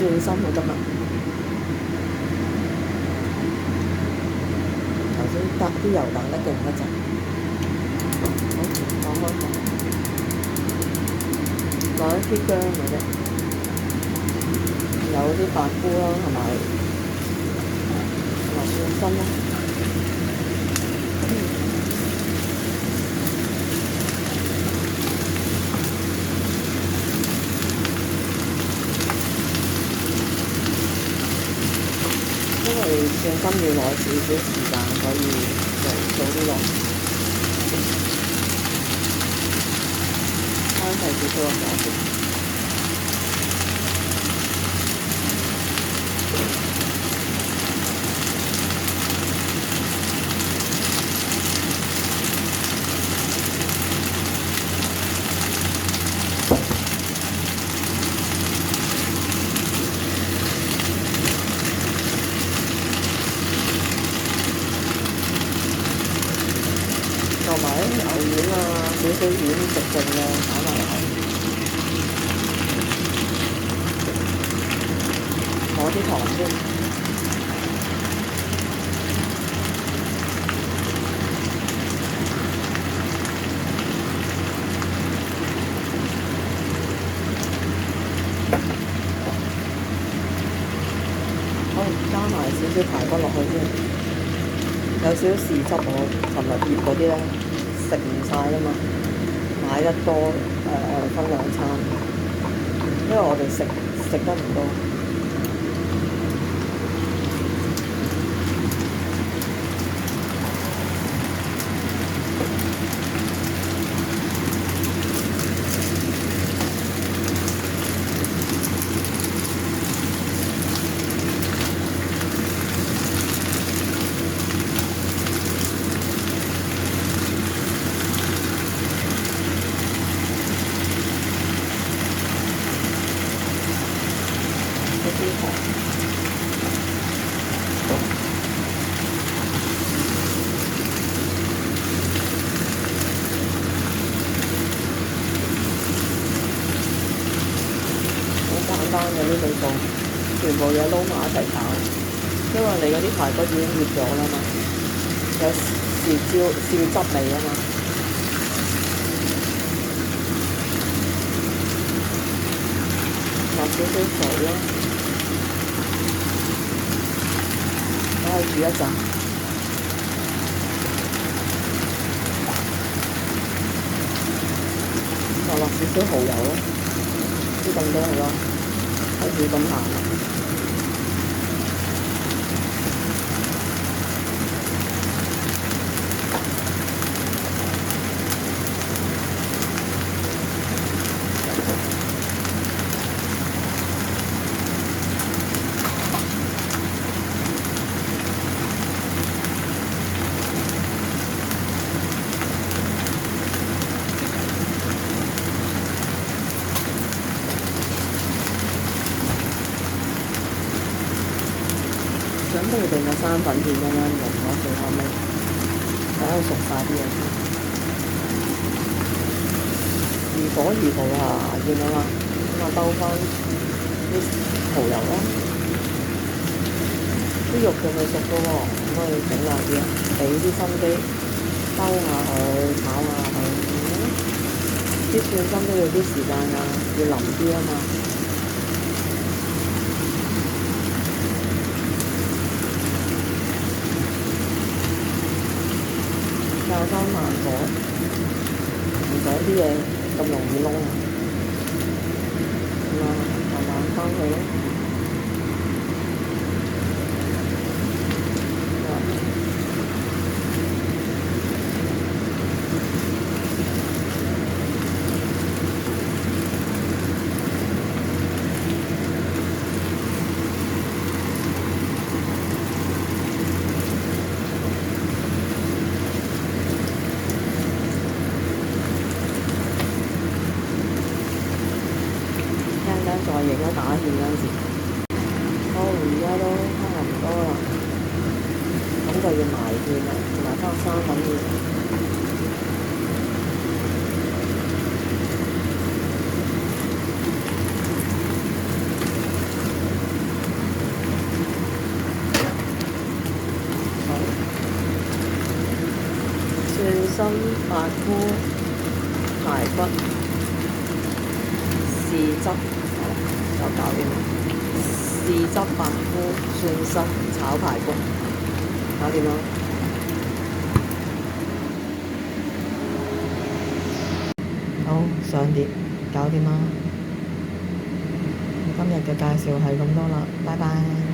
心喎今日。頭先搭啲油彈得勁一陣。好，講開講，攞一啲薑嘅啫，有啲白菇啦，同埋蒜心啦。因為蒜心要耐少少時間，所以就早啲落。翻細少少個火先。同埋啲牛丸啊，少少丸食剩嘅擺埋落去，攞啲糖先。好，加埋少少排骨落去先。有少少豉汁，我尋日醃嗰啲咧食唔晒啊嘛，買得多分兩餐，因為我哋食得唔多。好簡單嘅呢味餸，全部嘢撈埋一齊炒，因為你嗰啲排骨已經醃咗啦嘛，有豉汁味啊嘛。落少少水啦，攞去煮一陣，就落少少蠔油咯，啲咁多係咯，開始咁行啦。準備定個生粉片咁樣用咯，最後尾等佢熟晒啲嘢先。如火啊，見到啦，咁啊兜翻啲蠔油啦，啲肉仲未熟嘅喎，咁我要整耐啲啊，俾啲心機兜下佢，炒下佢。啲蒜心都要啲時間㗎，要腍啲啊嘛。較翻慢火，唔想啲嘢咁容易燶啊！咁啊，慢慢翻去咯。再影一打芡嗰陣時，好，而家都差唔多啦，咁就要埋芡啦，埋翻生粉芡。參、白菇、排骨、豉汁，就搞掂啦。豉汁白菇蒜絲炒排骨，搞掂啦。好，上碟，搞掂啦。今日嘅介紹係咁多啦，拜拜。